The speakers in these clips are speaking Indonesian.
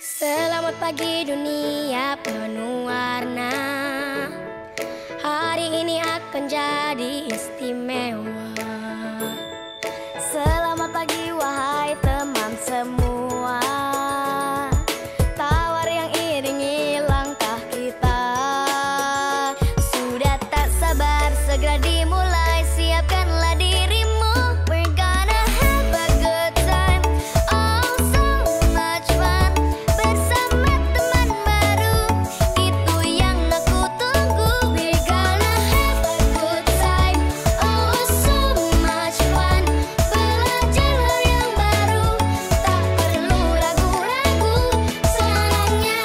Selamat pagi dunia penuh warna. Hari ini akan jadi istimewa. Selamat pagi wahai teman semua. Tawar yang iringi langkah kita. Sudah tak sabar segera dimulai. Siapkanlah dirimu. We're gonna have a good time. Oh so much fun. Bersama teman baru, itu yang aku tunggu. We're gonna have a good time. Oh so much fun. Belajar hal yang baru, tak perlu ragu-ragu. Senangnya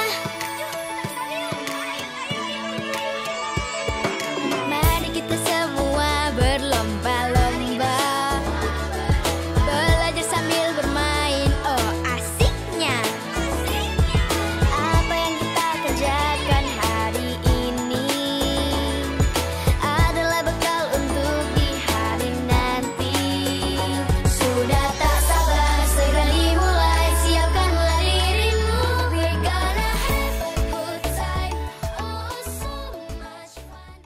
mari kita semua berlomba-lomba, belajar sambil bermain. Oh asiknya. Apa yang kita kerjakan hari ini adalah bekal untuk di hari nanti. Sudah tak sabar segera dimulai. Siapkanlah dirimu. We're gonna have a good time. Oh so much fun.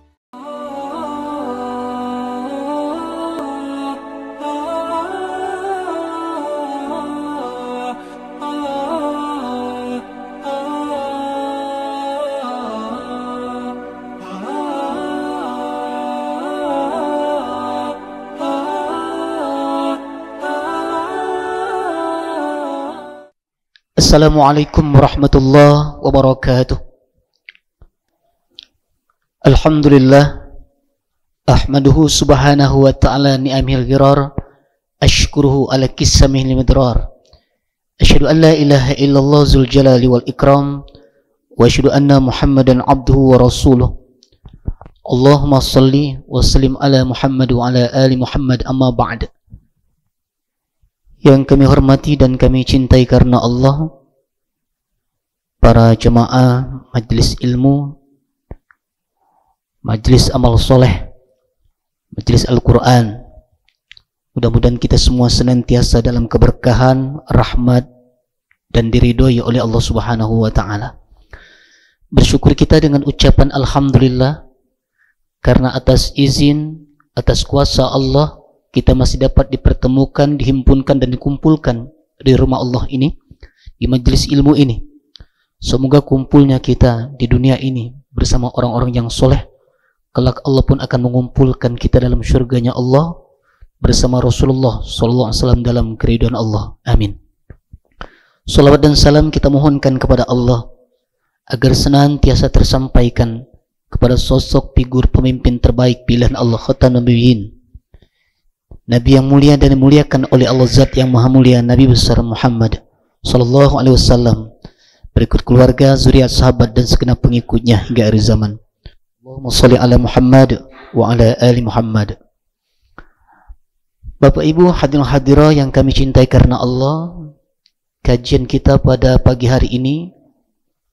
Assalamualaikum warahmatullahi wabarakatuh. Alhamdulillah, ahmaduhu subhanahu wa ta'ala ni'amil ghirar, ashkuruhu ala kissamihil midrar. Asyhadu an la ilaha illallah zul jalali wal ikram, wa asyhadu anna Muhammadan abduhu wa rasuluh. Allahumma salli wa sallim ala Muhammad wa ala ali Muhammad, amma ba'd. Yang kami hormati dan kami cintai karena Allah, para jemaah majelis ilmu, majelis amal soleh, majelis Al-Quran. Mudah-mudahan kita semua senantiasa dalam keberkahan, rahmat, dan diridhoi oleh Allah Subhanahu wa Ta'ala. Bersyukur kita dengan ucapan Alhamdulillah, karena atas izin, atas kuasa Allah, kita masih dapat dipertemukan, dihimpunkan, dan dikumpulkan di rumah Allah ini, di majelis ilmu ini. Semoga kumpulnya kita di dunia ini bersama orang-orang yang soleh, kelak Allah pun akan mengumpulkan kita dalam syurganya Allah bersama Rasulullah SAW dalam keridhaan Allah. Amin. Salawat dan salam kita mohonkan kepada Allah agar senantiasa tersampaikan kepada sosok figur pemimpin terbaik pilihan Allah, Khatamun Nabiyyin, Nabi yang mulia dan dimuliakan oleh Allah Zat yang maha mulia, Nabi besar Muhammad sallallahu alaihi wasallam, berikut keluarga, zuriat, sahabat, dan segenap pengikutnya hingga akhir zaman. Allahumma sholli ala Muhammad wa ala ali Muhammad. Bapak Ibu hadirin hadirah yang kami cintai karena Allah, kajian kita pada pagi hari ini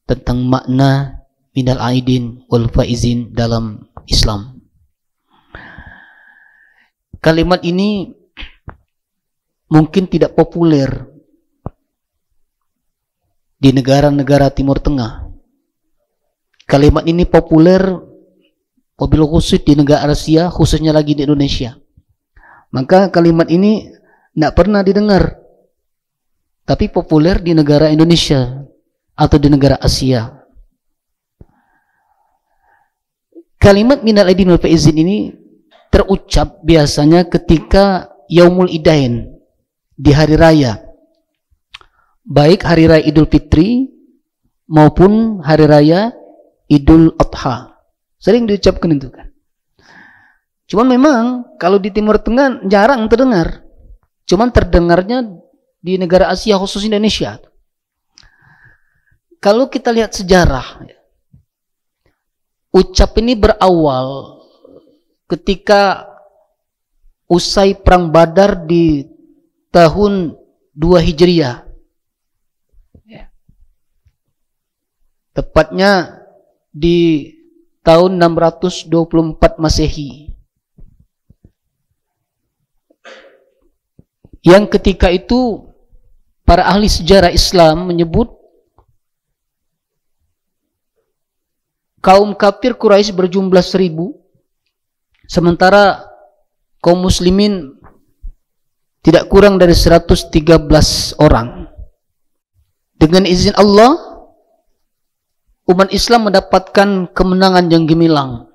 tentang makna minal aidin wal faizin dalam Islam. Kalimat ini mungkin tidak populer di negara-negara Timur Tengah. Kalimat ini populer wabil khusus di negara Asia, khususnya lagi di Indonesia. Maka kalimat ini tidak pernah didengar, tapi populer di negara Indonesia atau di negara Asia. Kalimat minal aidin wal faizin ini terucap biasanya ketika Yaumul Idain, di hari raya, baik hari raya Idul Fitri maupun hari raya Idul Adha, sering diucapkan itu kan. Cuman memang kalau di Timur Tengah jarang terdengar, cuman terdengarnya di negara Asia khusus Indonesia. Kalau kita lihat sejarah, ucap ini berawal ketika usai perang Badar di tahun 2 Hijriah, tepatnya di tahun 624 Masehi. yang ketika itu para ahli sejarah Islam menyebut kaum kafir Quraisy berjumlah 1000, sementara kaum muslimin tidak kurang dari 113 orang. Dengan izin Allah, umat Islam mendapatkan kemenangan yang gemilang.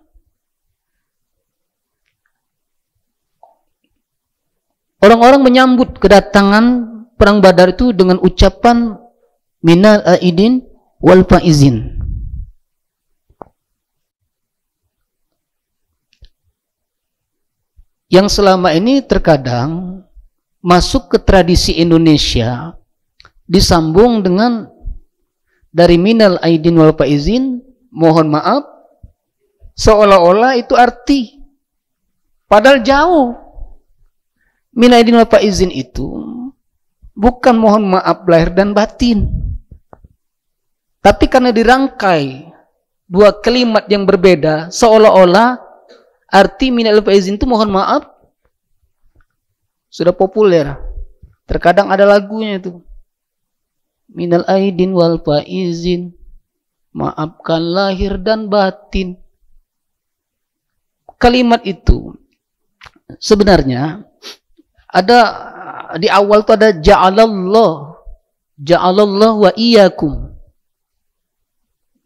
Orang-orang menyambut kedatangan perang Badar itu dengan ucapan minal aidin wal faizin. Yang selama ini terkadang masuk ke tradisi Indonesia disambung dengan dari minal aidin wal faizin, mohon maaf, seolah-olah itu arti, padahal jauh. Minal aidin wal faizin itu bukan mohon maaf lahir dan batin, tapi karena dirangkai dua kalimat yang berbeda, seolah-olah arti minal faizin itu mohon maaf sudah populer. Terkadang ada lagunya itu, minal aidin wal faizin, maafkan lahir dan batin. Kalimat itu sebenarnya ada di awal itu ada ja'alallah wa iyyakum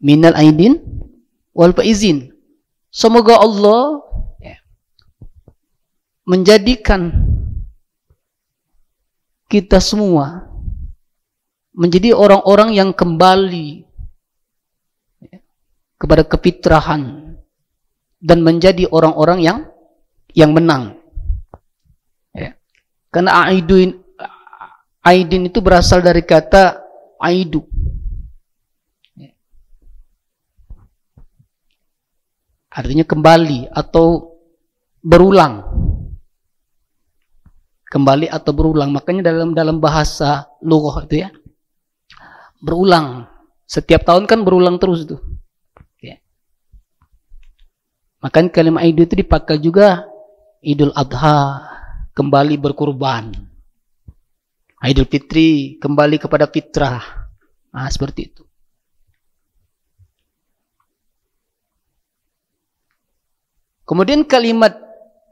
minal aidin wal faizin. Semoga Allah menjadikan kita semua menjadi orang-orang yang kembali kepada kefitrahan dan menjadi orang-orang yang menang. Karena aidin itu berasal dari kata aidu. Artinya kembali atau berulang. Kembali atau berulang. Makanya dalam bahasa lughah itu ya, berulang. Setiap tahun kan berulang terus itu. Makanya kalimat aidu itu dipakai juga Idul Adha, kembali berkurban. Idul Fitri, kembali kepada fitrah. Nah, seperti itu. Kemudian kalimat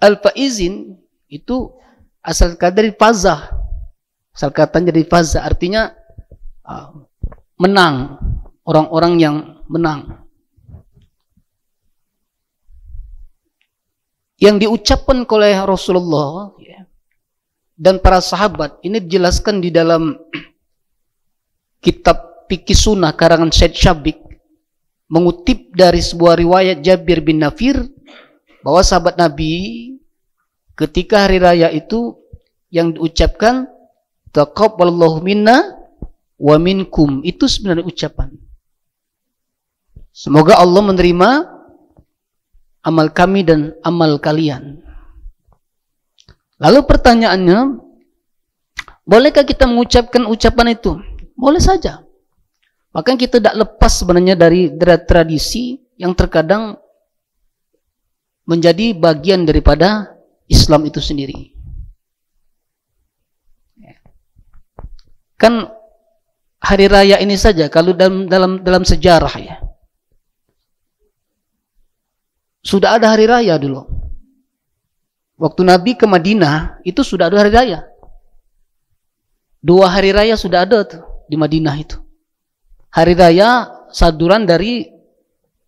al-faizin itu asal kata dari fazah. Asal katanya dari fazah, artinya menang, orang-orang yang menang. Yang diucapkan oleh Rasulullah dan para sahabat ini dijelaskan di dalam kitab Fiqh Sunnah karangan Syed Syabik, mengutip dari sebuah riwayat Jabir bin Nafir bahwa sahabat Nabi ketika hari raya itu yang diucapkan taqabbalallahu minna wa minkum, itu sebenarnya ucapan semoga Allah menerima amal kami dan amal kalian. Lalu pertanyaannya, bolehkah kita mengucapkan ucapan itu? Boleh saja. Maka kita tidak lepas sebenarnya dari tradisi yang terkadang menjadi bagian daripada Islam itu sendiri. Kan hari raya ini saja, kalau dalam sejarah ya, sudah ada hari raya dulu. Waktu Nabi ke Madinah itu sudah ada hari raya. 2 hari raya sudah ada tuh di Madinah itu. Hari raya saduran dari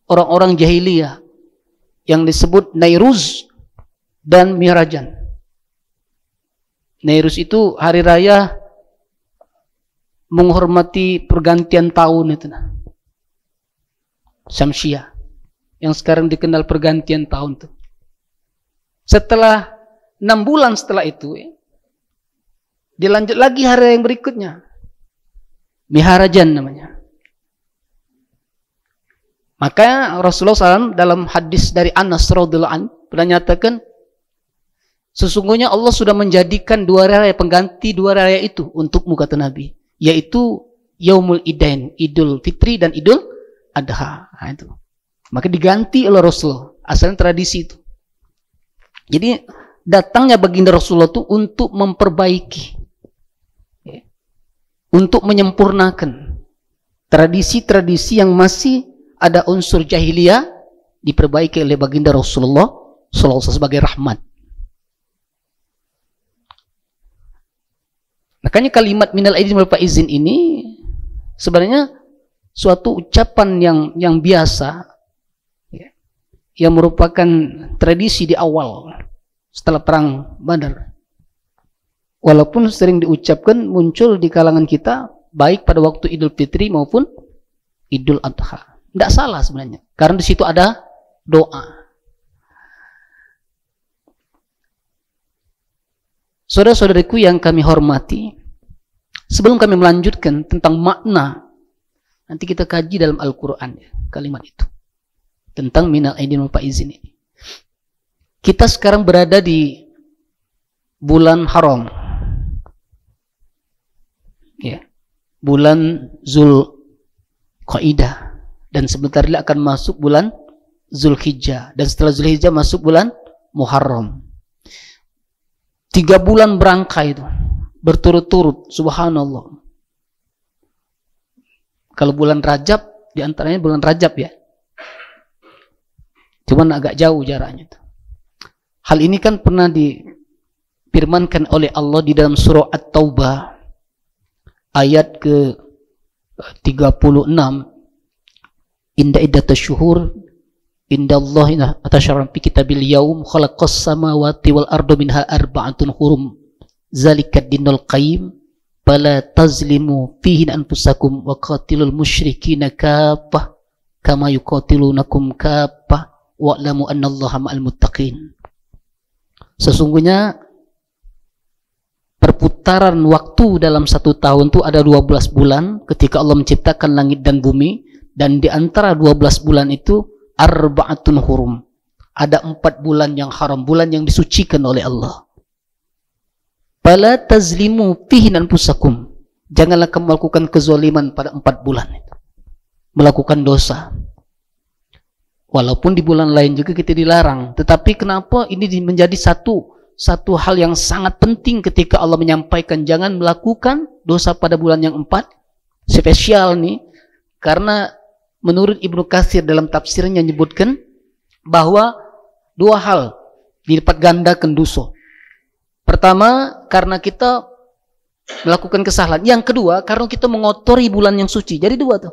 orang-orang jahiliyah yang disebut Nairuz dan Mihrajan. Nairuz itu hari raya menghormati pergantian tahun itu nah. Syamsiah, yang sekarang dikenal pergantian tahun tuh. Setelah 6 bulan setelah itu dilanjut lagi hari yang berikutnya, Mihrajan namanya. Maka Rasulullah SAW dalam hadis dari Anas radhiyallahu anhu pernah nyatakan, sesungguhnya Allah sudah menjadikan 2 raya pengganti 2 raya itu untukmu, kata Nabi, yaitu Yaumul Idain, Idul Fitri dan Idul Adha. Nah, itu. Maka diganti oleh Rasulullah, asalnya tradisi itu. Jadi datangnya baginda Rasulullah itu untuk memperbaiki untuk menyempurnakan tradisi-tradisi yang masih ada unsur jahiliyah, diperbaiki oleh baginda Rasulullah SAW sebagai rahmat. Makanya kalimat minal aidin wal faizin ini sebenarnya suatu ucapan yang biasa, ya, yang merupakan tradisi di awal setelah perang Badar. Walaupun sering diucapkan, muncul di kalangan kita baik pada waktu Idul Fitri maupun Idul Adha. Tidak salah sebenarnya, karena di situ ada doa. Saudara-saudariku yang kami hormati, sebelum kami melanjutkan tentang makna, nanti kita kaji dalam Al-Quran ya, kalimat itu tentang minal aidin wal faizin ini. Kita sekarang berada di bulan haram, ya, bulan Zulqaidah, dan sebentar lagi akan masuk bulan Zulhijjah, dan setelah Zulhijjah masuk bulan Muharram. 3 bulan berangkai itu berturut-turut, subhanallah. Kalau bulan Rajab, diantaranya bulan Rajab ya, cuman agak jauh jaraknya itu. Hal ini kan pernah difirmankan oleh Allah di dalam surah At-Taubah ayat ke 36, inda iddatus syuhur indallahi atasyarran fi kitabil yaum khalaqas samawati wal arda minha arba'atun hurum zalikad dinul qayyim fala tazlimu fihi anfusakum wa qatilul musyrikina kaffah kama yuqatilunakum kaffah wa'lamu annallaha ma'al muttaqin. Sesungguhnya perputaran waktu dalam 1 tahun itu ada 12 bulan ketika Allah menciptakan langit dan bumi, dan di antara 12 bulan itu arba'atun hurum, ada 4 bulan yang haram, bulan yang disucikan oleh Allah. Fala tazlimu fihi anfusakum, janganlah kamu melakukan kezaliman pada 4 bulan itu, melakukan dosa. Walaupun di bulan lain juga kita dilarang, tetapi kenapa ini menjadi satu hal yang sangat penting ketika Allah menyampaikan jangan melakukan dosa pada bulan yang 4, spesial nih, karena menurut Ibnu Katsir dalam tafsirnya menyebutkan bahwa 2 hal dilipat gandakan dosa. Pertama, karena kita melakukan kesalahan. Yang kedua, karena kita mengotori bulan yang suci. Jadi 2 tuh.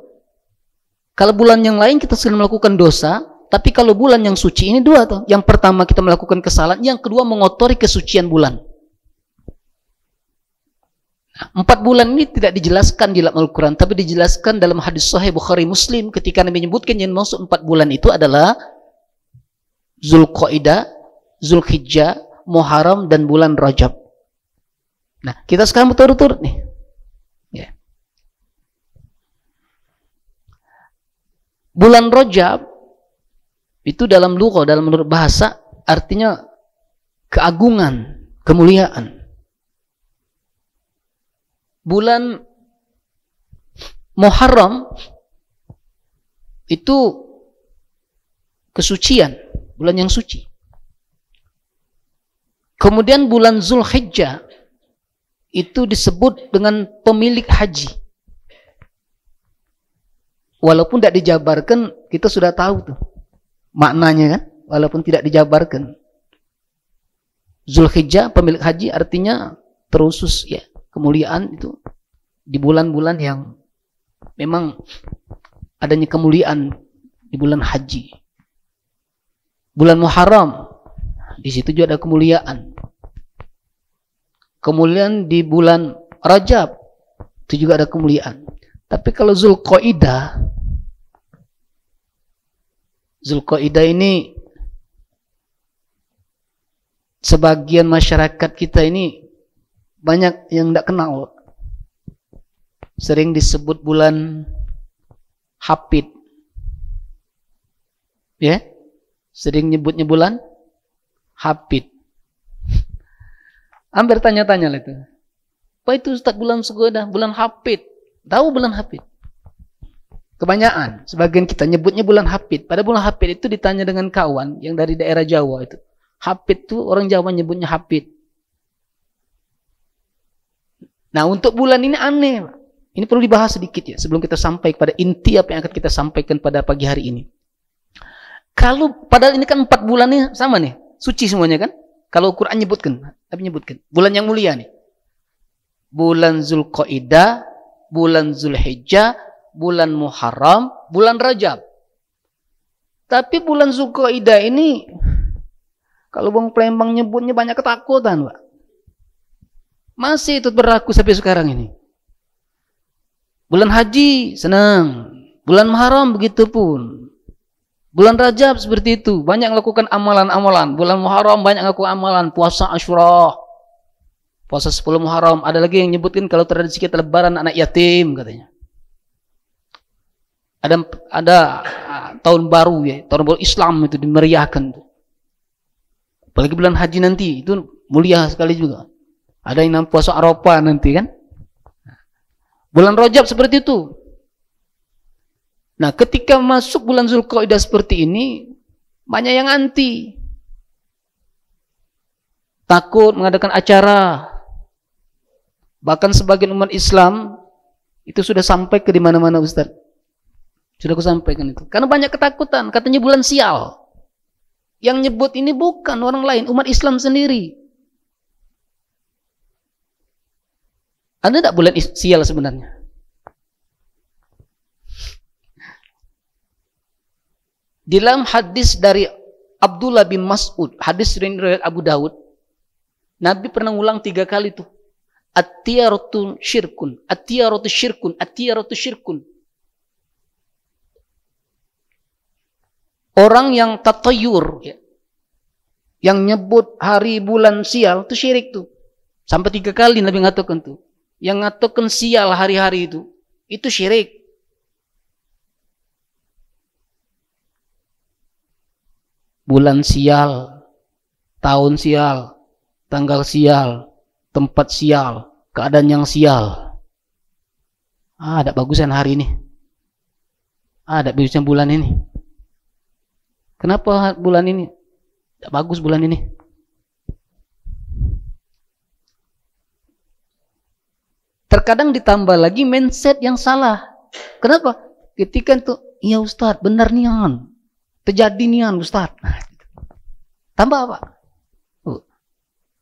Kalau bulan yang lain kita sedang melakukan dosa, tapi kalau bulan yang suci ini 2 tuh. Yang pertama kita melakukan kesalahan, yang kedua mengotori kesucian bulan. 4 bulan ini tidak dijelaskan di dalam Al-Quran, tapi dijelaskan dalam hadis Sahih Bukhari Muslim ketika Nabi menyebutkan yang masuk 4 bulan itu adalah Zulqaidah, Zulhijjah, Muharram, dan bulan Rajab. Nah, kita sekarang berturut-turut nih. Ya. Bulan Rajab itu dalam lughah, dalam menurut bahasa, artinya keagungan, kemuliaan. Bulan Muharram itu kesucian, bulan yang suci. Kemudian bulan Zulhijjah itu disebut dengan pemilik haji. Walaupun tidak dijabarkan, kita sudah tahu tuh maknanya kan, walaupun tidak dijabarkan. Zulhijjah pemilik haji artinya terusus ya, kemuliaan itu di bulan-bulan yang memang adanya kemuliaan di bulan haji. Bulan Muharram di situ juga ada kemuliaan. Kemuliaan di bulan Rajab itu juga ada kemuliaan. Tapi kalau Zulqaidah ini sebagian masyarakat kita ini banyak yang tidak kenal. Sering disebut bulan Hapid. Ya? Sering nyebutnya bulan Hapid. Hampir tanya-tanya lah itu. Apa itu Ustaz bulan Zulqaidah? Bulan Hapid. Tahu bulan Hapid? Kebanyakan, sebagian kita nyebutnya bulan Hapid. Pada bulan Hapid itu ditanya dengan kawan yang dari daerah Jawa itu. Hapid itu orang Jawa nyebutnya Hapid. Nah, untuk bulan ini aneh. Ini perlu dibahas sedikit ya, sebelum kita sampai pada inti apa yang akan kita sampaikan pada pagi hari ini. Kalau padahal ini kan 4 bulan nih sama nih, suci semuanya kan? Kalau Quran nyebutkan, tapi nyebutkan bulan yang mulia nih. Bulan Zulqaidah, bulan Zulhijjah, bulan Muharram, bulan Rajab. Tapi bulan Zulqaidah ini kalau Bang Plembang nyebutnya banyak ketakutan, Pak. Masih itu berlaku sampai sekarang ini. Bulan haji senang, bulan Muharram begitu pun. Bulan Rajab seperti itu, banyak melakukan amalan-amalan. Bulan Muharram banyak melakukan amalan, puasa Asyura. Puasa 10 Muharram, ada lagi yang nyebutkan kalau tradisi kita lebaran anak yatim katanya. Ada tahun baru ya, tahun baru Islam itu dimeriahkan. Apalagi bulan haji nanti, itu mulia sekali juga. Ada yang namanya puasa Arafah nanti kan. Bulan Rajab seperti itu. Nah, ketika masuk bulan Zulqaidah seperti ini, banyak yang anti. Takut mengadakan acara. Bahkan sebagian umat Islam itu sudah sampai ke di mana-mana, Ustaz. Sudah aku sampaikan itu. Karena banyak ketakutan, katanya bulan sial. Yang nyebut ini bukan orang lain, umat Islam sendiri. Ada tak bulan sial sebenarnya? Dalam hadis dari Abdullah bin Mas'ud, hadis riwayat Abu Daud, Nabi pernah ulang 3 kali tuh. At-tiyaratu syirkun, at-tiyaratu syirkun, at-tiyaratu syirkun. Orang yang tatayur, ya, yang nyebut hari bulan sial itu syirik tuh. Sampai 3 kali Nabi ngatakan tuh. Yang ngatakan sial hari-hari itu syirik. Bulan sial, tahun sial, tanggal sial, tempat sial, keadaan yang sial. Ada bagusan hari ini. Ada bagusnya bulan ini. Kenapa bulan ini? Tidak bagus bulan ini. Terkadang ditambah lagi mindset yang salah. Kenapa? Ketika itu, iya Ustaz, benar nian. Terjadi nian Ustaz. Tambah apa?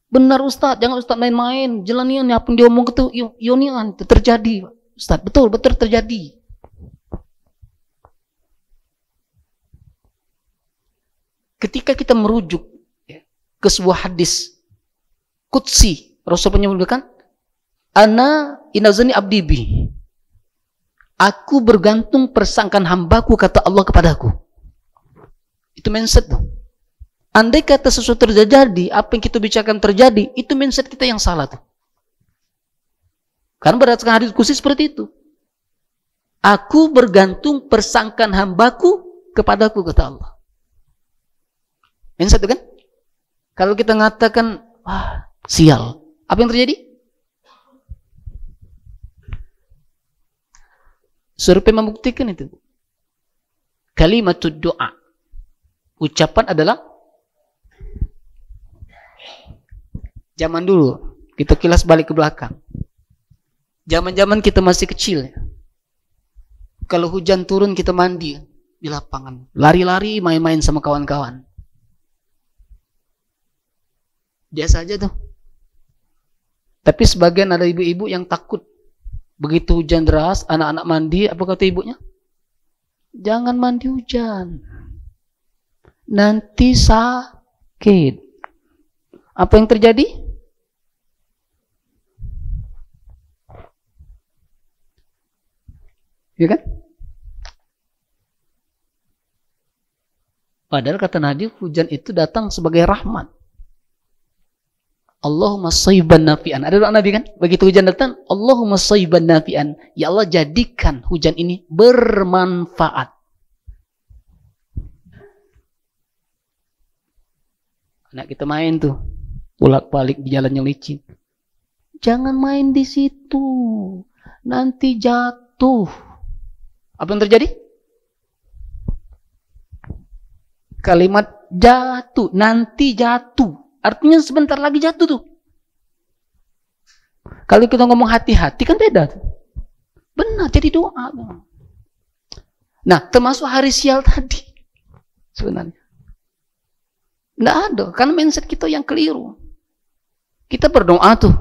Benar Ustaz, jangan Ustaz main-main. Jalan nian, apa yang diomong itu, iya nian, itu terjadi. Ustaz, betul terjadi. Ketika kita merujuk ke sebuah hadis qudsi, Rasul menyebutkan, Ana inazani abdi bi. Aku bergantung persangkaan hambaku, kata Allah kepadaku. Itu mindset tuh. Andai kata sesuatu terjadi, apa yang kita bicarakan terjadi, itu mindset kita yang salah tuh. Karena berdasarkan hadis qudsi seperti itu. Aku bergantung persangkaan hambaku kepadaku, kata Allah. Mindset itu kan? Kalau kita mengatakan, wah, sial. Apa yang terjadi? Survei membuktikan itu. Kalimatud doa. Ucapan adalah zaman dulu. Kita kilas balik ke belakang. Zaman-zaman kita masih kecil. Kalau hujan turun kita mandi di lapangan. Lari-lari main-main sama kawan-kawan. Biasa aja tuh. Tapi sebagian ada ibu-ibu yang takut. Begitu hujan deras, anak-anak mandi, apa kata ibunya? Jangan mandi hujan. Nanti sakit. Apa yang terjadi? Ya kan? Padahal kata Nabi, hujan itu datang sebagai rahmat. Allahumma sayyiban nafi'an. Ada doa Nabi kan? Begitu hujan datang, Allahumma sayyiban nafi'an. Ya Allah, jadikan hujan ini bermanfaat. Anak kita main tuh, bolak-balik di jalan yang licin. Jangan main di situ, nanti jatuh. Apa yang terjadi? Kalimat jatuh, nanti jatuh. Artinya sebentar lagi jatuh tuh. Kalau kita ngomong hati-hati kan beda tuh. Benar, jadi doa. Nah, termasuk hari sial tadi. Sebenarnya. Nggak ada, karena mindset kita yang keliru. Kita berdoa tuh.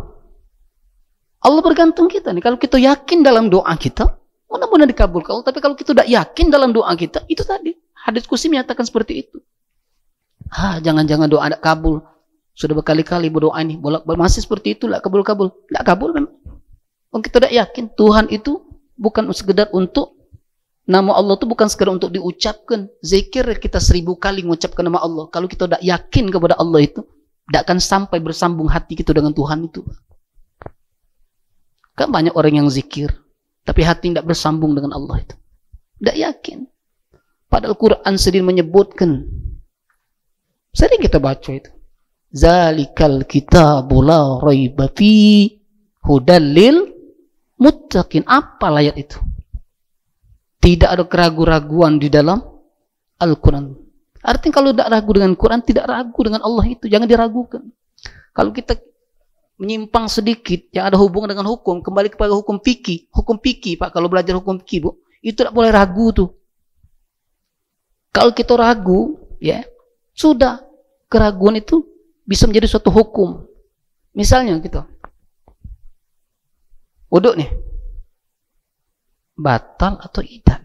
Allah bergantung kita nih. Kalau kita yakin dalam doa kita, mudah-mudahan dikabulkan. Tapi kalau kita tidak yakin dalam doa kita, itu tadi. Hadits qudsi menyatakan seperti itu. Jangan-jangan doa tidak kabul. Sudah berkali-kali berdoa ini, masih seperti itu, tidak kabul-kabul. Tidak kabul memang. Kalau kita tidak yakin, Tuhan itu bukan sekedar untuk nama Allah itu bukan sekedar untuk diucapkan. Zikir kita 1000 kali mengucapkan nama Allah. Kalau kita tidak yakin kepada Allah itu, tidak akan sampai bersambung hati kita dengan Tuhan itu. Kan banyak orang yang zikir, tapi hati tidak bersambung dengan Allah itu. Tidak yakin. Padahal Quran sendiri menyebutkan. Sering kita baca itu. Zalikal kitabu la raiba fi hudal lil muttaqin. Apa ayat itu? Tidak ada keraguan-raguan di dalam Al-Quran. Artinya kalau tidak ragu dengan Quran, tidak ragu dengan Allah itu. Jangan diragukan. Kalau kita menyimpang sedikit, yang ada hubungan dengan hukum, kembali kepada hukum fikih. Hukum fikih, Pak, kalau belajar hukum fikih, Bu, itu tidak boleh ragu tuh. Kalau kita ragu, ya, sudah. Keraguan itu bisa menjadi suatu hukum. Misalnya gitu. Wuduk nih. Batal atau tidak?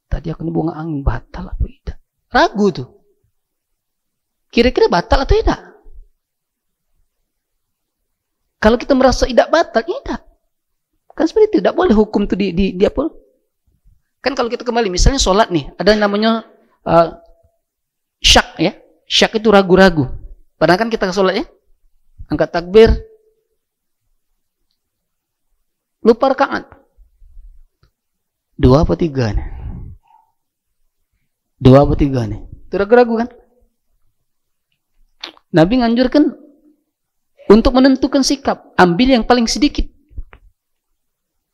Tadi aku bunga angin, batal atau tidak? Ragu tuh. Kira-kira batal atau tidak? Kalau kita merasa tidak batal, tidak. Kan seperti itu, tidak boleh hukum itu di apa? Kan kalau kita kembali, misalnya sholat nih, ada yang namanya syak ya. Syak itu ragu-ragu. Padahal kan kita sholat ya, angkat takbir, lupa rakaat. 2 apa 3 nih? 2 apa 3 nih? Itu ragu-ragu kan? Nabi nganjurkan untuk menentukan sikap, ambil yang paling sedikit.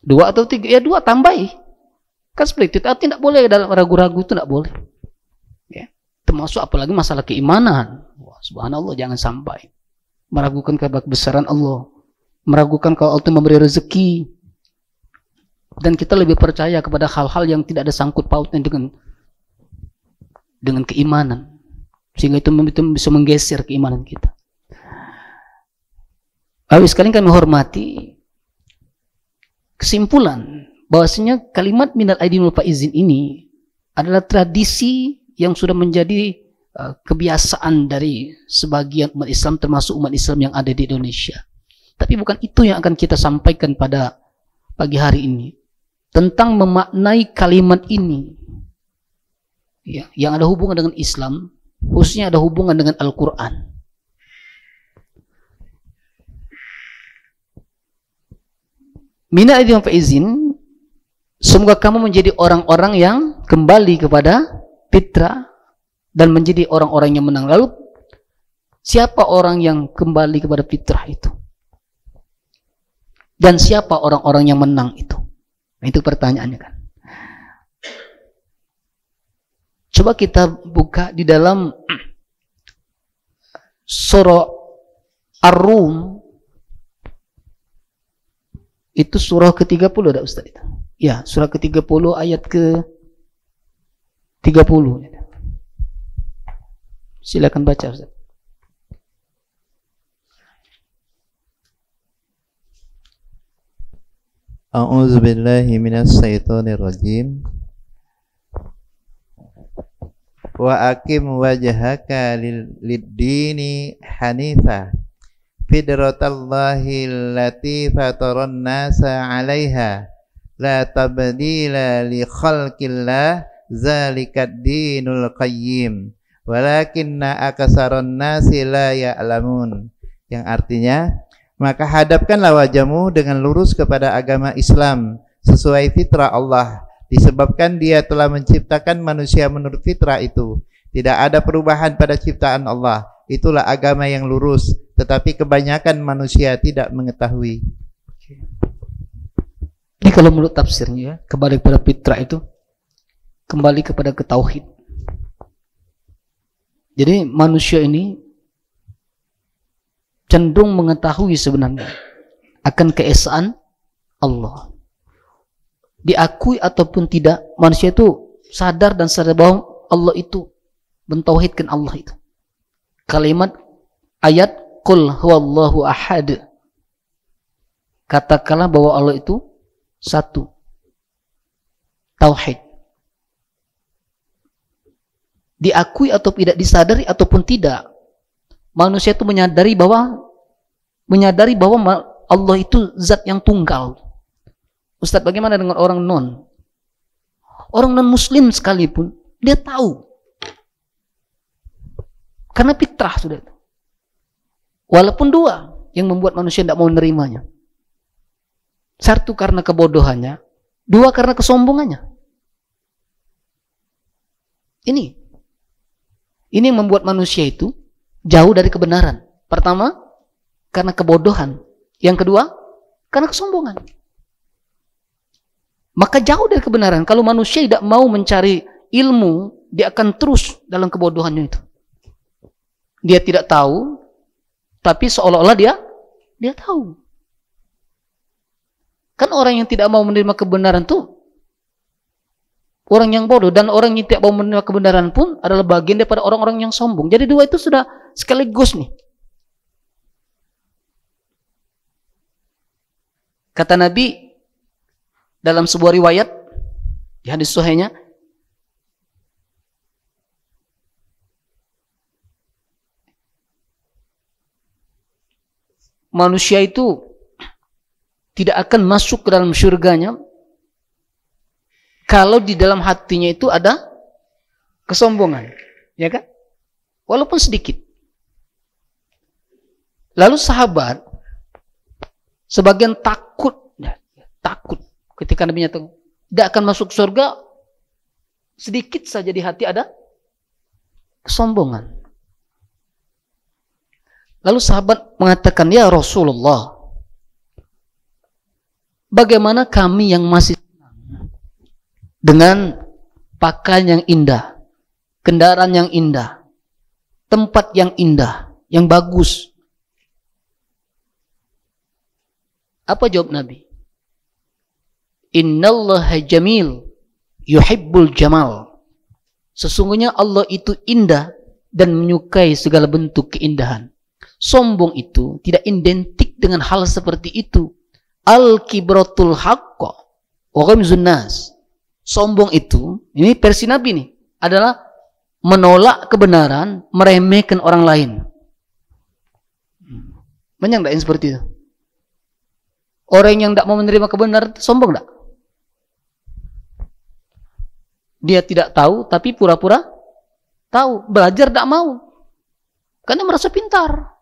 2 atau 3, ya 2 tambahi. Kan seperti itu. Artinya tidak boleh dalam ragu-ragu itu, tidak boleh. Ya. Termasuk apalagi masalah keimanan. Wah, subhanallah, jangan sampai meragukan kebesaran Allah, meragukan kalau Allah memberi rezeki. Dan kita lebih percaya kepada hal-hal yang tidak ada sangkut pautnya dengan keimanan. Sehingga itu bisa menggeser keimanan kita. Sekalian kami hormati kesimpulan bahwasanya kalimat minal aidin wal faizin ini adalah tradisi yang sudah menjadi kebiasaan dari sebagian umat Islam, termasuk umat Islam yang ada di Indonesia. Tapi bukan itu yang akan kita sampaikan pada pagi hari ini. Tentang memaknai kalimat ini ya, yang ada hubungan dengan Islam, khususnya ada hubungan dengan Al-Quran. Mina aidin faizin, semoga kamu menjadi orang-orang yang kembali kepada fitrah dan menjadi orang-orang yang menang. Lalu siapa orang yang kembali kepada fitrah itu? Dan siapa orang-orang yang menang itu? Nah, itu pertanyaannya kan. Coba kita buka di dalam surah Ar-Rum. Itu surah ke-30 ada Ustaz itu. Ya, surah ke-30 ayat ke-30. Silakan baca Ustaz. A'udzu billahi minas syaitonir rajim. Wa aqim wajhaka lid-dini hanifa fidratallahi allati fataran nasa 'alaiha la tabdila li khalqillah zalikad dinul qayyim walakinna aksaron nasi la ya'lamun. Yang artinya, maka hadapkanlah wajahmu dengan lurus kepada agama Islam sesuai fitrah Allah, disebabkan Dia telah menciptakan manusia menurut fitrah itu. Tidak ada perubahan pada ciptaan Allah. Itulah agama yang lurus, tetapi kebanyakan manusia tidak mengetahui. Ini kalau menurut tafsirnya, kembali kepada fitrah itu kembali kepada ketauhid. Jadi manusia ini cenderung mengetahui sebenarnya akan keesaan Allah. diakui ataupun tidak, manusia itu sadar dan sadar bahwa Allah itu, mentauhidkan Allah itu. Kalimat ayat qul huwallahu ahad, katakanlah bahwa Allah itu satu, tauhid. Diakui atau tidak, disadari ataupun tidak, manusia itu menyadari bahwa Allah itu zat yang tunggal. Ustadz, bagaimana dengan orang non? Orang non muslim sekalipun dia tahu, karena fitrah sudah itu. Walaupun dua yang membuat manusia tidak mau menerimanya. Satu karena kebodohannya, dua karena kesombongannya. Ini yang membuat manusia itu jauh dari kebenaran. Pertama, karena kebodohan. Yang kedua, karena kesombongan. Maka jauh dari kebenaran. Kalau manusia tidak mau mencari ilmu, dia akan terus dalam kebodohannya itu. Dia tidak tahu, tapi seolah-olah dia tahu. Kan orang yang tidak mau menerima kebenaran itu orang yang bodoh, dan orang yang tidak mau menerima kebenaran pun adalah bagian daripada orang-orang yang sombong. Jadi dua itu sudah sekaligus nih. Kata Nabi dalam sebuah riwayat di hadis sahihnya, manusia itu tidak akan masuk ke dalam surganya kalau di dalam hatinya itu ada kesombongan, ya kan? Walaupun sedikit. Lalu sahabat sebagian takut ketika Nabi nyatakan tidak akan masuk surga, sedikit saja di hati ada kesombongan. Lalu sahabat mengatakan, ya Rasulullah, bagaimana kami yang masih dengan pakaian yang indah, kendaraan yang indah, tempat yang indah, yang bagus? Apa jawab Nabi? Innallaha jamil yuhibbul jamal. Sesungguhnya Allah itu indah dan menyukai segala bentuk keindahan. Sombong itu tidak identik dengan hal seperti itu. Al-kibratul haqqa wa ghamzun nas. Sombong itu, ini versi Nabi nih, adalah menolak kebenaran, meremehkan orang lain. Banyak enggak yang seperti itu? Orang yang tidak mau menerima kebenaran sombong enggak? Dia tidak tahu tapi pura-pura tahu, belajar tidak mau. Karena merasa pintar.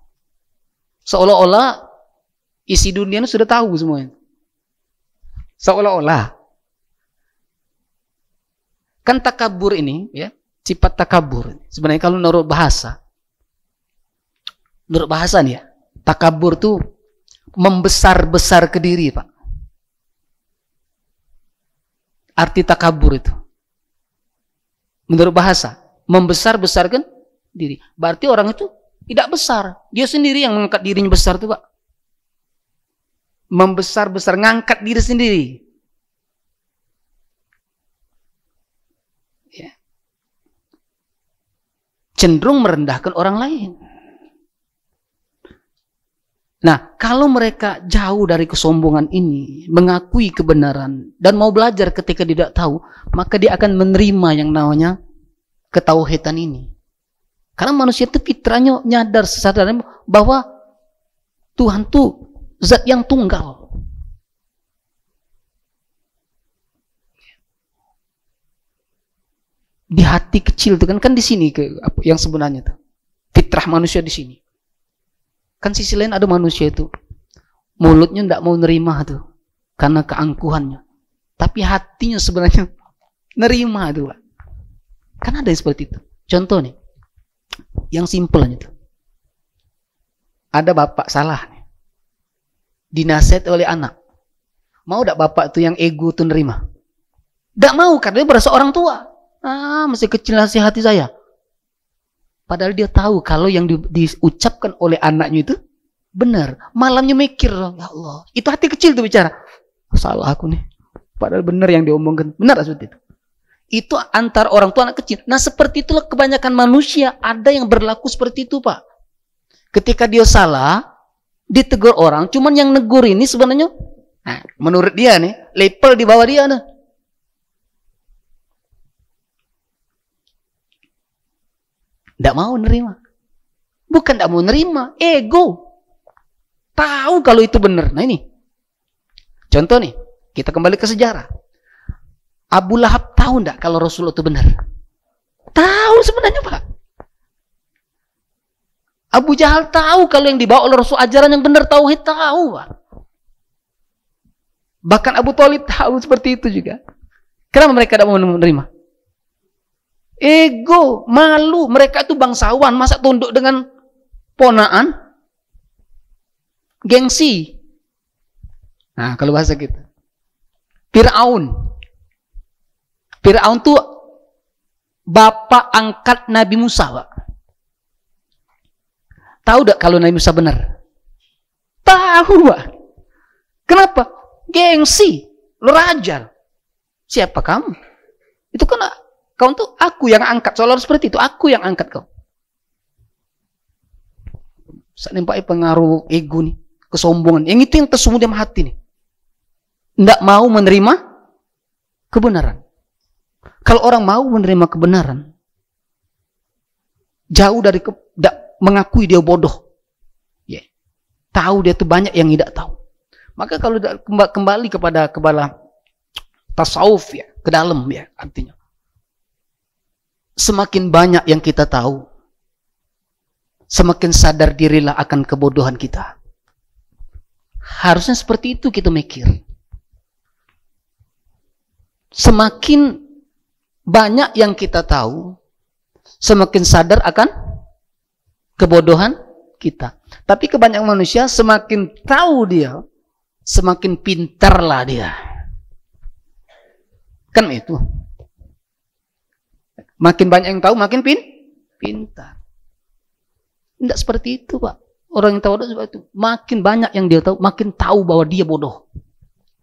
Seolah-olah isi dunia ini sudah tahu semuanya. Seolah-olah. Kan takabur ini, ya, sifat takabur. Sebenarnya kalau menurut bahasa nih ya, takabur tuh membesar-besar ke diri, Pak. Arti takabur itu, menurut bahasa, membesar-besarkan diri. Berarti orang itu tidak besar. Dia sendiri yang mengangkat dirinya besar tuh, Pak. Membesar-besar, ngangkat diri sendiri. Cenderung merendahkan orang lain. Nah, kalau mereka jauh dari kesombongan ini, mengakui kebenaran, dan mau belajar ketika tidak tahu, maka dia akan menerima yang namanya ketauhidan ini. Karena manusia itu fitrahnya nyadar sesadarnya bahwa Tuhan itu zat yang tunggal. Di hati kecil itu kan di sini yang sebenarnya tuh fitrah manusia di sini. Kan sisi lain ada manusia itu mulutnya tidak mau nerima tuh karena keangkuhannya, tapi hatinya sebenarnya nerima tuh, Pak. Kan ada seperti itu. Contoh nih, yang simpelnya tuh, ada bapak salah nih, dinasihat oleh anak. Mau tidak bapak tuh yang ego tuh nerima? Tidak mau, karena dia berasa orang tua. Masih kecil nasihati saya. Padahal dia tahu kalau yang diucapkan oleh anaknya itu benar. Malamnya mikir, ya Allah, itu hati kecil tuh bicara. Salah aku nih. Padahal benar yang diomongkan. Benar seperti itu. Itu antar orang tua anak kecil. Nah seperti itulah kebanyakan manusia. Ada yang berlaku seperti itu Pak. Ketika dia salah, ditegur orang, cuman yang negur ini sebenarnya, nah, menurut dia nih, level di bawah dia nih. Tidak mau nerima. Bukan tidak mau nerima, ego. Tahu kalau itu benar. Nah ini, contoh nih, kita kembali ke sejarah. Abu Lahab tahu enggak kalau Rasulullah itu benar? Tahu sebenarnya Pak. Abu Jahal tahu kalau yang dibawa oleh Rasul ajaran yang benar, tauhid, tahu Pak. Bahkan Abu Thalib tahu seperti itu juga. Kenapa mereka tidak mau menerima? Ego, malu. Mereka itu bangsawan, masa tunduk dengan ponaan? Gengsi. Nah, kalau bahasa kita. Fir'aun. Fir'aun itu bapak angkat Nabi Musa, Pak. Tahu tak kalau Nabi Musa benar? Tahu, Pak. Kenapa? Gengsi. Lo raja. Siapa kamu? Itu kan kau tuh aku yang angkat. Seolah seperti itu. Aku yang angkat kau. Saya nampak pengaruh ego nih. Kesombongan. Yang itu yang tersembunyi dalam hati nih. Tidak mau menerima kebenaran. Kalau orang mau menerima kebenaran, jauh dari mengakui dia bodoh. Yeah. Tahu dia tuh banyak yang tidak tahu. Maka kalau kembali kepada tasawuf ya, ke dalam ya, artinya semakin banyak yang kita tahu, semakin sadar dirilah akan kebodohan kita. Harusnya seperti itu kita mikir. Semakin banyak yang kita tahu, semakin sadar akan kebodohan kita. Tapi kebanyakan manusia semakin tahu dia, semakin pintarlah dia. Kan itu. Makin banyak yang tahu, makin pintar. Tidak seperti itu, Pak. Orang yang tahu seperti itu. Makin banyak yang dia tahu, makin tahu bahwa dia bodoh.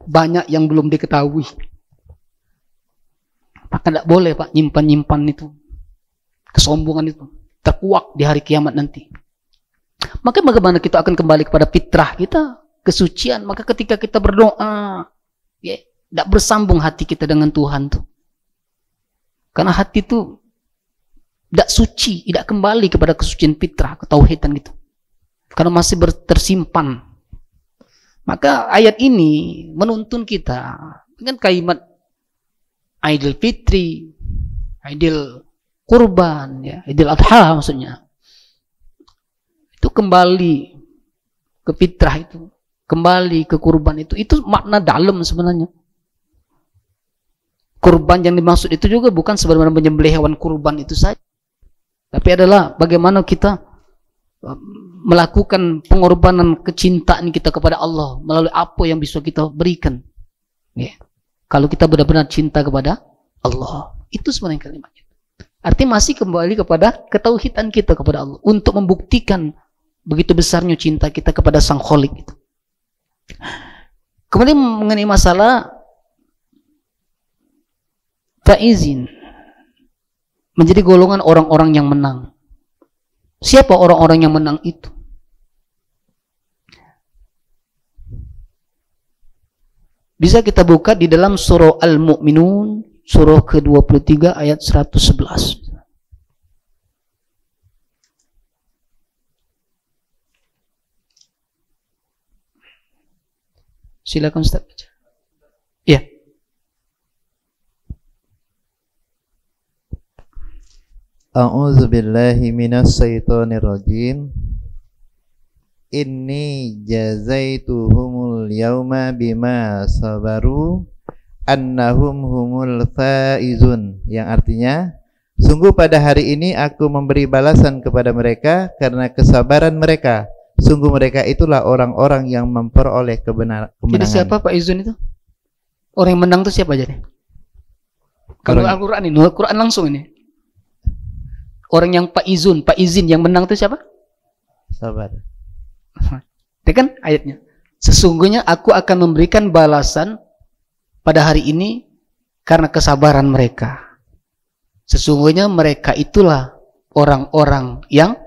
Banyak yang belum diketahui. Maka tidak boleh, Pak, nyimpan-nyimpan itu. Kesombongan itu. Terkuak di hari kiamat nanti. Maka bagaimana kita akan kembali kepada fitrah kita, kesucian. Maka ketika kita berdoa, ya, tidak bersambung hati kita dengan Tuhan tuh. Karena hati itu tidak suci, tidak kembali kepada kesucian fitrah, ketauhidan gitu. Karena masih tersimpan. Maka ayat ini menuntun kita dengan kalimat Idul Fitri, Idul Kurban, ya, Idul Adha maksudnya. Itu kembali ke fitrah itu, kembali ke kurban itu makna dalam sebenarnya. Kurban yang dimaksud itu juga bukan sebenarnya menyembelih hewan kurban itu saja, tapi adalah bagaimana kita melakukan pengorbanan kecintaan kita kepada Allah melalui apa yang bisa kita berikan. Ya. Kalau kita benar-benar cinta kepada Allah, itu sebenarnya kalimatnya. Artinya masih kembali kepada ketauhidan kita kepada Allah untuk membuktikan begitu besarnya cinta kita kepada Sang Khalik itu. Kemudian mengenai masalah faizin, menjadi golongan orang-orang yang menang. Siapa orang-orang yang menang itu? Bisa kita buka di dalam surah Al-Mu'minun, surah ke-23 ayat 111. Silakan Ustaz baca. Iya. A'udzu billahi minas syaitonir rajim. Inni jazaituhumul yauma bima sabaru annahum humul faizun, yang artinya sungguh pada hari ini aku memberi balasan kepada mereka karena kesabaran mereka. Sungguh mereka itulah orang-orang yang memperoleh kemenangan. Jadi siapa Pak Izun itu? Orang yang menang itu siapa jadi? Kalau Al-Quran ini, Al-Quran langsung ini. Orang yang Pak Izin yang menang itu siapa? Sabar. Itu kan ayatnya. Sesungguhnya aku akan memberikan balasan pada hari ini karena kesabaran mereka. Sesungguhnya mereka itulah orang-orang yang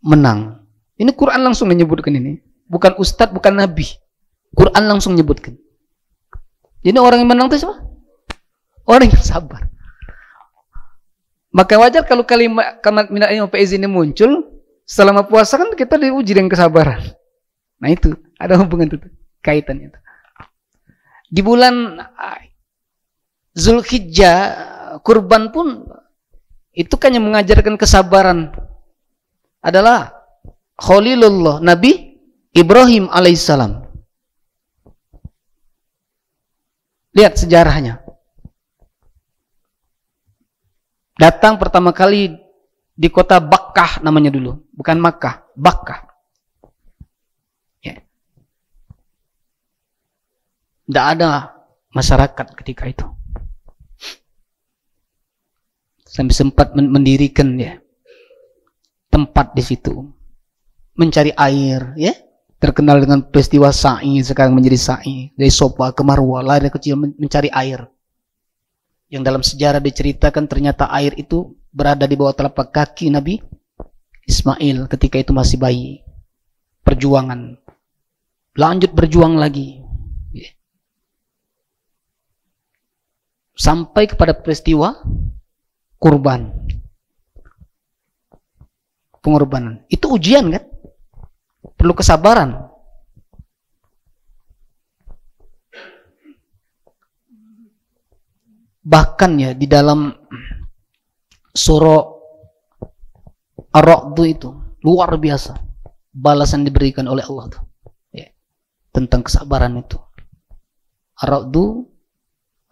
menang. Ini Quran langsung menyebutkan ini. Bukan ustadz, bukan nabi. Quran langsung menyebutkan. Jadi orang yang menang itu siapa? Orang yang sabar. Maka wajar kalau kalimat minal ilmi wal ini muncul selama puasa, kan kita diuji dengan kesabaran. Nah itu ada hubungan itu, kaitannya itu. Di bulan Zulhijjah kurban pun itu kan yang mengajarkan kesabaran adalah Khalilullah Nabi Ibrahim alaihissalam. Lihat sejarahnya. Datang pertama kali di kota Bakkah namanya dulu, bukan Makkah, Bakkah. Ya. Tidak ada masyarakat ketika itu. Sampai sempat mendirikan ya tempat di situ, mencari air, ya. Terkenal dengan peristiwa sa'i, sekarang menjadi sa'i dari Sofa ke Marwa, lari kecil mencari air. Yang dalam sejarah diceritakan ternyata air itu berada di bawah telapak kaki Nabi Ismail ketika itu masih bayi. Perjuangan, lanjut berjuang lagi, ya. Sampai kepada peristiwa kurban, pengorbanan. Itu ujian kan? Perlu kesabaran. Bahkan ya di dalam surah Ar-Ra'd itu luar biasa balasan diberikan oleh Allah tuh, ya, tentang kesabaran itu. Ar-Ra'd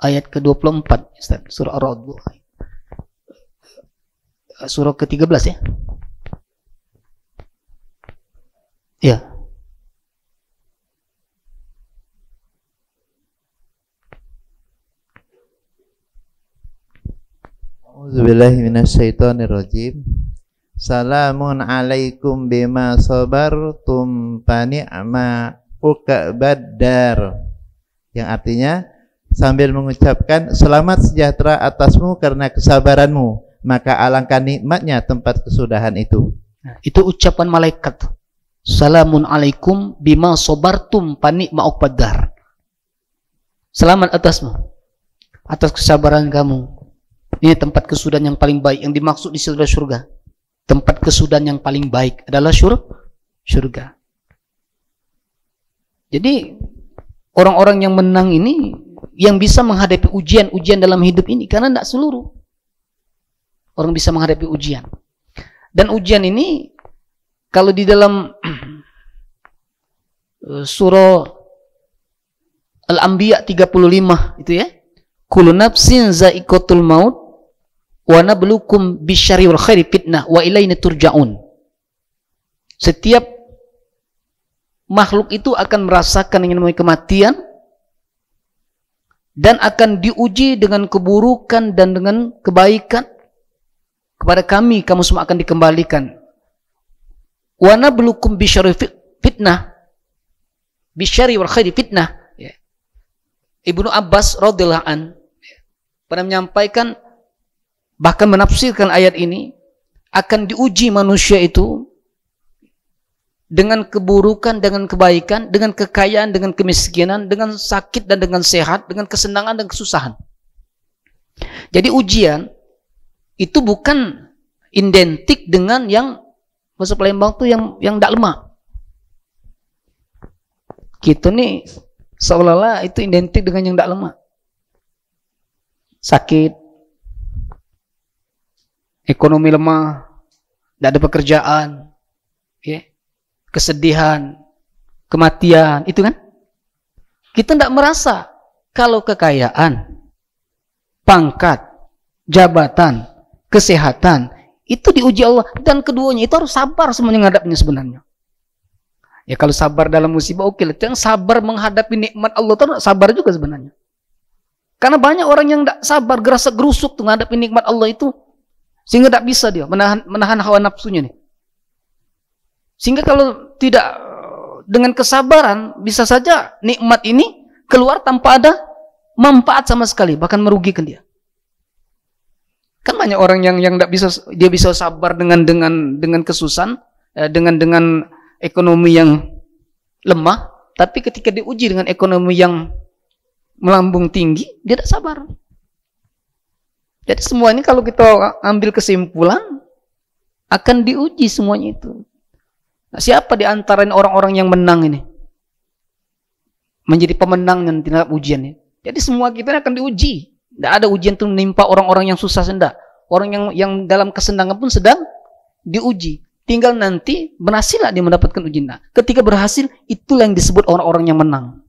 ayat ke-24, surah Ar-Ra'd surah ke-13 ya. Ya. A'udzubillahi minasyaitonirrajim. Salamun alaikum bima sabartum fa ni'ma uqbad-dar. Yang artinya sambil mengucapkan selamat sejahtera atasmu karena kesabaranmu, maka alangkah nikmatnya tempat kesudahan itu. Nah, itu ucapan malaikat. Salamun alaikum bima sabartum fa ni'ma uqbad-dar. Selamat atasmu atas kesabaran kamu. Ini tempat kesudahan yang paling baik. Yang dimaksud di surga. Tempat kesudahan yang paling baik adalah surga. Jadi orang-orang yang menang ini yang bisa menghadapi ujian-ujian dalam hidup ini, karena tidak seluruh orang bisa menghadapi ujian. Dan ujian ini kalau di dalam surah Al-Anbiya 35 itu ya, kullu nafsin za'iqatul maut wa nabluukum bisyarri wal khairi fitnah wa ilaina turja'un. Setiap makhluk itu akan merasakan yang namanya kematian dan akan diuji dengan keburukan dan dengan kebaikan. Kepada kami kamu semua akan dikembalikan. Wa nabluukum bisyarri fitnah, bisyarri wal khairi fitnah. Ibnu Abbas radhiyallahu an pernah menyampaikan, bahkan menafsirkan ayat ini, akan diuji manusia itu dengan keburukan, dengan kebaikan, dengan kekayaan, dengan kemiskinan, dengan sakit dan dengan sehat, dengan kesenangan dan kesusahan. Jadi ujian itu bukan identik dengan yang bahasa Palembang tuh yang tidak lemah. Kita nih seolah-olah itu identik dengan yang tidak lemah. Sakit, ekonomi lemah, tidak ada pekerjaan, ya, kesedihan, kematian, itu kan? Kita tidak merasa kalau kekayaan, pangkat, jabatan, kesehatan itu diuji Allah, dan keduanya itu harus sabar semuanya menghadapinya sebenarnya. Ya kalau sabar dalam musibah oke lah. Yang sabar menghadapi nikmat Allah itu sabar juga sebenarnya. Karena banyak orang yang tidak sabar, gerasa gerusuk tuh menghadapi nikmat Allah itu, sehingga tidak bisa dia menahan hawa nafsunya nih. Sehingga kalau tidak dengan kesabaran, bisa saja nikmat ini keluar tanpa ada manfaat sama sekali, bahkan merugikan dia. Kan banyak orang yang tidak bisa, dia bisa sabar dengan kesusahan, dengan ekonomi yang lemah, tapi ketika diuji dengan ekonomi yang melambung tinggi, dia tidak sabar. Jadi semua ini kalau kita ambil kesimpulan, akan diuji semuanya itu. Nah, siapa di antara orang-orang yang menang ini? Menjadi pemenang dan tidak ujian ini. Jadi semua kita akan diuji. Tidak ada ujian itu menimpa orang-orang yang susah, sendak. Orang yang dalam kesenangan pun sedang diuji. Tinggal nanti berhasil dia mendapatkan ujian. Nah, ketika berhasil, itulah yang disebut orang-orang yang menang.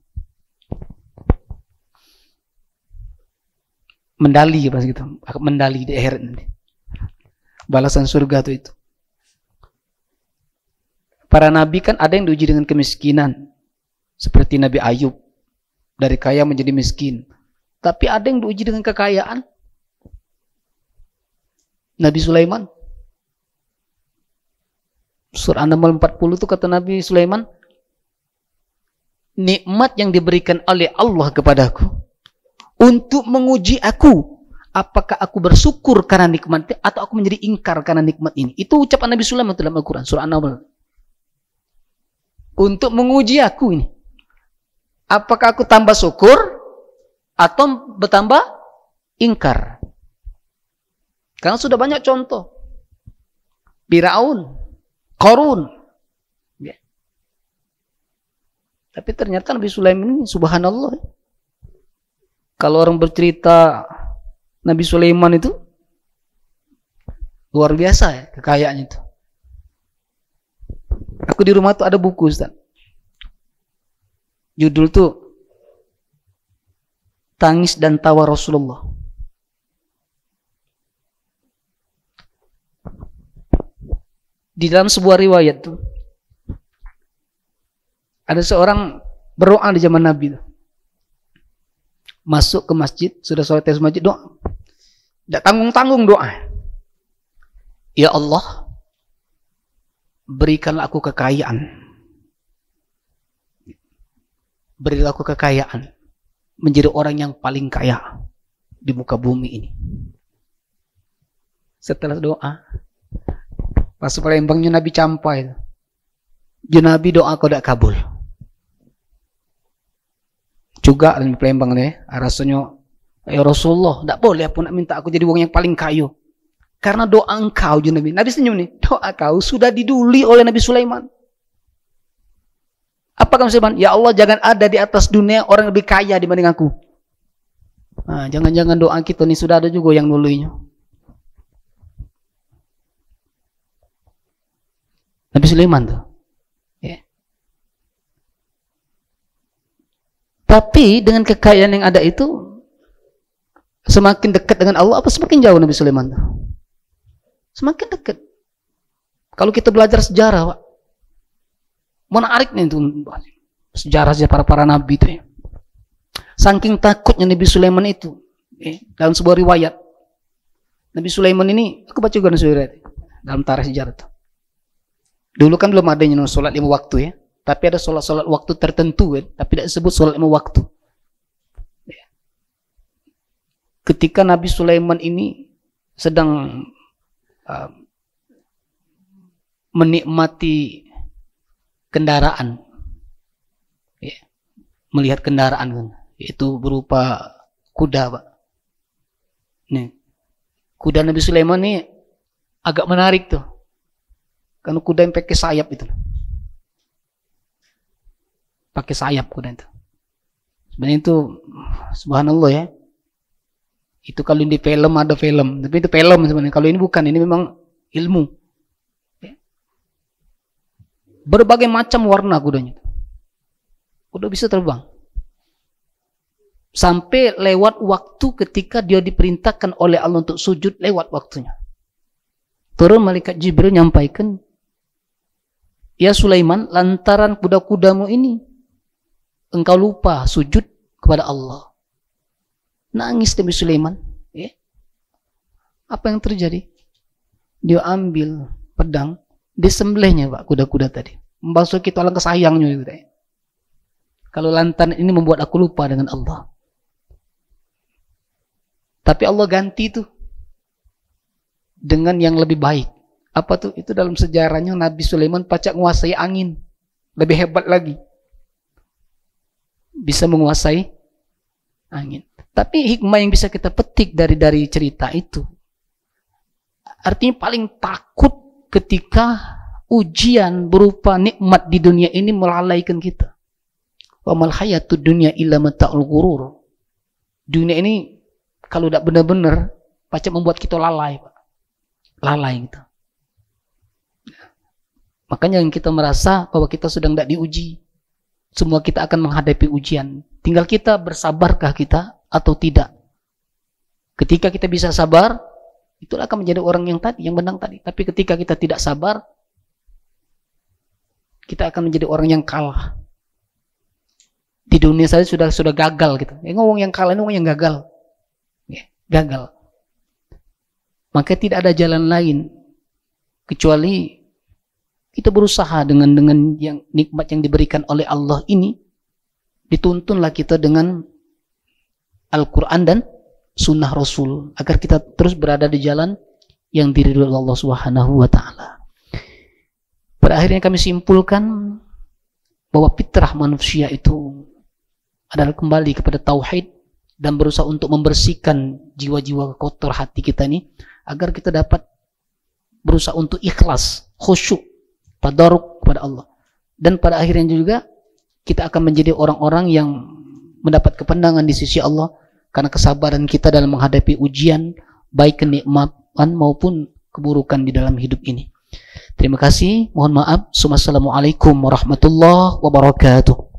Mendali pas gitu, mendali di akhirat nanti. Balasan surga itu. Para nabi kan ada yang diuji dengan kemiskinan, seperti Nabi Ayub, dari kaya menjadi miskin. Tapi ada yang diuji dengan kekayaan. Nabi Sulaiman, surah An-Naml 40 itu kata Nabi Sulaiman, nikmat yang diberikan oleh Allah kepadaku untuk menguji aku, apakah aku bersyukur karena nikmat atau aku menjadi ingkar karena nikmat ini. Itu ucapan Nabi Sulaiman dalam Al-Quran, surah An-Naml. Untuk menguji aku ini, apakah aku tambah syukur atau bertambah ingkar. Karena sudah banyak contoh. Firaun, Qarun. Ya. Tapi ternyata Nabi Sulaiman ini subhanallah. Kalau orang bercerita Nabi Sulaiman itu luar biasa ya kekayaannya itu. Aku di rumah tuh ada buku, Ustaz. Judul tuh Tangis dan Tawa Rasulullah. Di dalam sebuah riwayat tuh ada seorang berdoa di zaman Nabi tuh. Masuk ke masjid, sudah sholat di masjid, doa. Tidak tanggung-tanggung doa. Ya Allah, berikanlah aku kekayaan. Berilah aku kekayaan. Menjadi orang yang paling kaya di muka bumi ini. Setelah doa, pas Palembangnya Nabi campai. Dia Nabi doa kau tidak kabul. Juga dalam Palembang nih, rasanya ya Rasulullah, tidak boleh pun nak minta aku jadi orang yang paling kaya. Karena doa engkau, Nabi. Nabi senyum nih, doa kau sudah diduli oleh Nabi Sulaiman. Apa kamu Sulaiman? Ya Allah, jangan ada di atas dunia orang lebih kaya dibanding aku. Nah, jangan-jangan doa kita nih sudah ada juga yang nulinya. Nabi Sulaiman tuh. Ya. Tapi dengan kekayaan yang ada itu, semakin dekat dengan Allah apa semakin jauh Nabi Sulaiman tuh? Semakin dekat. Kalau kita belajar sejarah, Pak, menarik nih itu sejarah para nabi itu ya. Saking takutnya Nabi Sulaiman itu, dalam sebuah riwayat, Nabi Sulaiman ini, aku baca juga riwayat dalam tarikh sejarah itu. Dulu kan belum adanya sholat 5 waktu ya, tapi ada sholat waktu tertentu ya, tapi tidak disebut sholat 5 waktu. Ketika Nabi Sulaiman ini sedang menikmati kendaraan, ya, melihat kendaraan, yaitu berupa kuda, Pak. Nih, kuda Nabi Sulaiman ini agak menarik tuh, karena kuda yang pakai sayap itu, pakai sayap kuda itu. Sebenarnya itu, subhanallah ya. Itu kalau di film ada film, tapi itu film sebenarnya. Kalau ini bukan, ini memang ilmu. Berbagai macam warna kudanya. Kuda bisa terbang. Sampai lewat waktu ketika dia diperintahkan oleh Allah untuk sujud, lewat waktunya. Turun malaikat Jibril nyampaikan, ya Sulaiman, lantaran kuda-kudamu ini, engkau lupa sujud kepada Allah. Nangis Nabi Sulaiman. Ya. Apa yang terjadi? Dia ambil pedang, disembelihnya Pak kuda-kuda tadi. Memasuki tulang kesayangnya gitu. Kalau lantaran ini membuat aku lupa dengan Allah. Tapi Allah ganti tuh dengan yang lebih baik. Apa tuh? Itu dalam sejarahnya Nabi Sulaiman pacak menguasai angin. Lebih hebat lagi. Bisa menguasai angin. Tapi hikmah yang bisa kita petik dari cerita itu, artinya paling takut ketika ujian berupa nikmat di dunia ini melalaikan kita. Wa mal hayatud dunya illa mata'ul ghurur. Dunia ini kalau tidak benar-benar pacak membuat kita lalai, Pak. Lalai gitu. Makanya yang kita merasa bahwa kita sedang tidak diuji. Semua kita akan menghadapi ujian. Tinggal kita bersabarkah kita atau tidak. Ketika kita bisa sabar, itulah akan menjadi orang yang menang tadi. Tapi ketika kita tidak sabar, kita akan menjadi orang yang kalah. Di dunia saja sudah gagal gitu. Ngomong yang kalah, ngomong yang gagal. Gagal. Maka tidak ada jalan lain kecuali kita berusaha dengan yang nikmat yang diberikan oleh Allah ini. Dituntunlah kita dengan Al-Quran dan Sunnah Rasul agar kita terus berada di jalan yang diridhoi Allah Subhanahu wa Ta'ala. Pada akhirnya kami simpulkan bahwa fitrah manusia itu adalah kembali kepada tauhid dan berusaha untuk membersihkan jiwa-jiwa kotor hati kita ini agar kita dapat berusaha untuk ikhlas, khusyuk, tadarruk kepada Allah. Dan pada akhirnya juga kita akan menjadi orang-orang yang mendapat kepenangan di sisi Allah karena kesabaran kita dalam menghadapi ujian, baik kenikmatan maupun keburukan di dalam hidup ini. Terima kasih, mohon maaf. Wassalamualaikum warahmatullahi wabarakatuh.